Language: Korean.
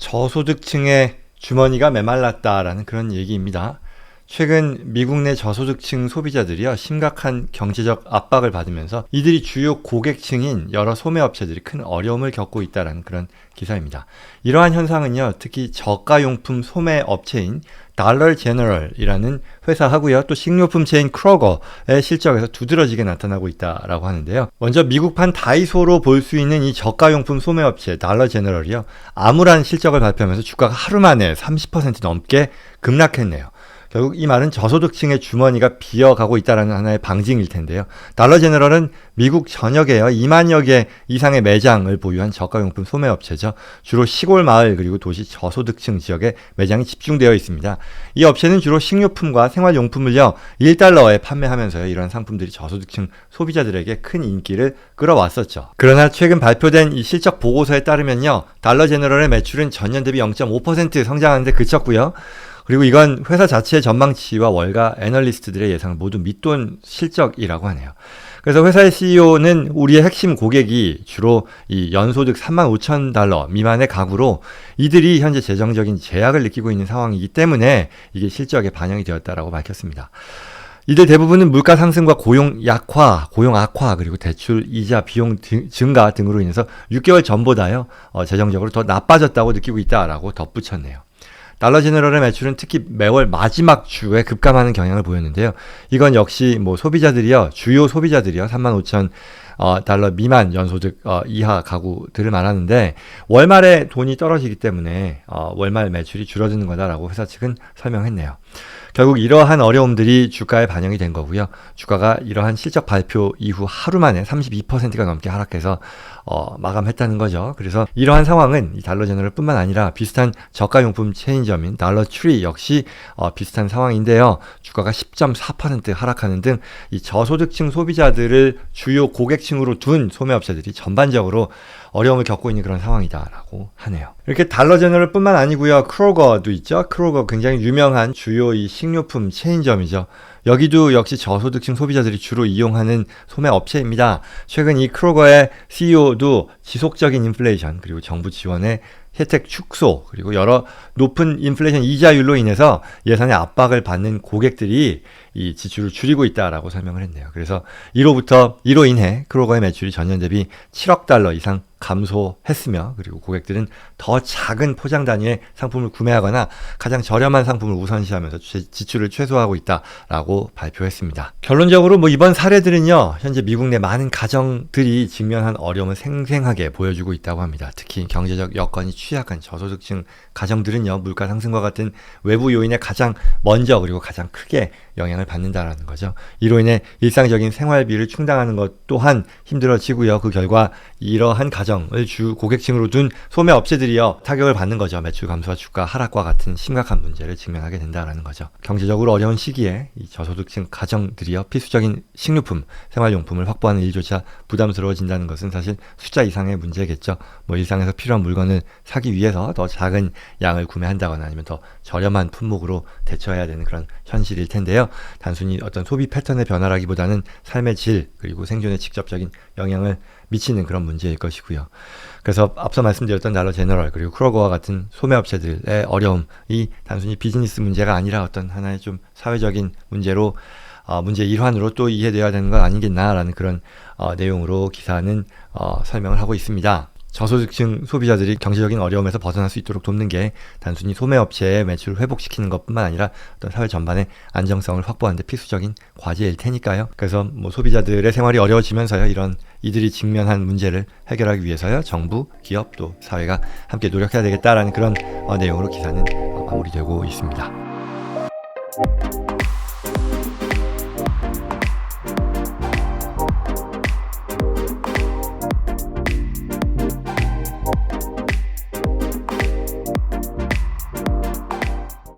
저소득층의 주머니가 메말랐다라는 그런 얘기입니다. 최근 미국 내 저소득층 소비자들이요, 심각한 경제적 압박을 받으면서 이들이 주요 고객층인 여러 소매업체들이 큰 어려움을 겪고 있다는 그런 기사입니다. 이러한 현상은요, 특히 저가용품 소매업체인 달러 제너럴이라는 회사하고요, 또 식료품 체인 크로거의 실적에서 두드러지게 나타나고 있다라고 하는데요. 먼저 미국판 다이소로 볼 수 있는 이 저가용품 소매업체 달러 제너럴이요, 암울한 실적을 발표하면서 주가가 하루 만에 30% 넘게 급락했네요. 결국 이 말은 저소득층의 주머니가 비어가고 있다는 하나의 방증일 텐데요. 달러 제너럴은 미국 전역에요, 2만여 개 이상의 매장을 보유한 저가용품 소매업체죠. 주로 시골 마을 그리고 도시 저소득층 지역에 매장이 집중되어 있습니다. 이 업체는 주로 식료품과 생활용품을요, 1달러에 판매하면서요, 이런 상품들이 저소득층 소비자들에게 큰 인기를 끌어왔었죠. 그러나 최근 발표된 이 실적 보고서에 따르면요, 달러 제너럴의 매출은 전년 대비 0.5% 성장하는데 그쳤고요. 그리고 이건 회사 자체의 전망치와 월가 애널리스트들의 예상을 모두 밑돈 실적이라고 하네요. 그래서 회사의 CEO는 우리의 핵심 고객이 주로 이 연소득 35,000달러 미만의 가구로 이들이 현재 재정적인 제약을 느끼고 있는 상황이기 때문에 이게 실적에 반영이 되었다라고 밝혔습니다. 이들 대부분은 물가 상승과 고용 악화, 그리고 대출, 이자, 비용 증가 등으로 인해서 6개월 전보다요, 재정적으로 더 나빠졌다고 느끼고 있다라고 덧붙였네요. 달러 제너럴의 매출은 특히 매월 마지막 주에 급감하는 경향을 보였는데요. 이건 역시 주요 소비자들이요, 35,000달러 미만 연소득 이하 가구들을 말하는데, 월말에 돈이 떨어지기 때문에 월말 매출이 줄어드는 거다라고 회사 측은 설명했네요. 결국 이러한 어려움들이 주가에 반영이 된 거고요. 주가가 이러한 실적 발표 이후 하루 만에 32%가 넘게 하락해서 마감했다는 거죠. 그래서 이러한 상황은 이 달러 제너럴뿐만 아니라 비슷한 저가용품 체인점인 달러 트리 역시 비슷한 상황인데요. 주가가 10.4% 하락하는 등 이 저소득층 소비자들을 주요 고객층으로 둔 소매업체들이 전반적으로 어려움을 겪고 있는 그런 상황이다라고 하네요. 이렇게 달러 제너럴뿐만 아니고요, 크로거도 있죠. 크로거 굉장히 유명한 주요 이 식료품 체인점이죠. 여기도 역시 저소득층 소비자들이 주로 이용하는 소매업체입니다. 최근 이 크로거의 CEO도 지속적인 인플레이션, 그리고 정부 지원의 혜택 축소, 그리고 여러 높은 인플레이션 이자율로 인해서 예산의 압박을 받는 고객들이 이 지출을 줄이고 있다라고 설명을 했네요. 그래서 이로 인해 크로거의 매출이 전년 대비 7억 달러 이상 감소했으며, 그리고 고객들은 더 작은 포장 단위의 상품을 구매하거나 가장 저렴한 상품을 우선시하면서 지출을 최소화하고 있다라고 발표했습니다. 결론적으로 이번 사례들은요, 현재 미국 내 많은 가정들이 직면한 어려움을 생생하게 보여주고 있다고 합니다. 특히 경제적 여건이 취약한 저소득층 가정들은요, 물가 상승과 같은 외부 요인에 가장 먼저 그리고 가장 크게 영향을 받는다라는 거죠. 이로 인해 일상적인 생활비를 충당하는 것 또한 힘들어지고요. 그 결과 이러한 가정을 주 고객층으로 둔 소매업체들이요, 타격을 받는 거죠. 매출 감소와 주가 하락과 같은 심각한 문제를 직면하게 된다라는 거죠. 경제적으로 어려운 시기에 이 저소득층 가정들이요, 필수적인 식료품, 생활용품을 확보하는 일조차 부담스러워진다는 것은 사실 숫자 이상의 문제겠죠. 일상에서 필요한 물건을 사기 위해서 더 작은 양을 구매한다거나 아니면 더 저렴한 품목으로 대처해야 되는 그런 현실일 텐데요. 단순히 어떤 소비 패턴의 변화라기보다는 삶의 질 그리고 생존에 직접적인 영향을 미치는 그런 문제일 것이고요. 그래서 앞서 말씀드렸던 달러 제너럴 그리고 크로거와 같은 소매업체들의 어려움이 단순히 비즈니스 문제가 아니라 어떤 하나의 좀 사회적인 문제로 문제의 일환으로 또 이해되어야 되는 건 아니겠나라는 그런 내용으로 기사는 설명을 하고 있습니다. 저소득층 소비자들이 경제적인 어려움에서 벗어날 수 있도록 돕는 게 단순히 소매업체의 매출을 회복시키는 것뿐만 아니라 어떤 사회 전반의 안정성을 확보하는 데 필수적인 과제일 테니까요. 그래서 소비자들의 생활이 어려워지면서요, 이들이 직면한 문제를 해결하기 위해서요, 정부, 기업 또 사회가 함께 노력해야 되겠다라는 그런 내용으로 기사는 마무리되고 있습니다.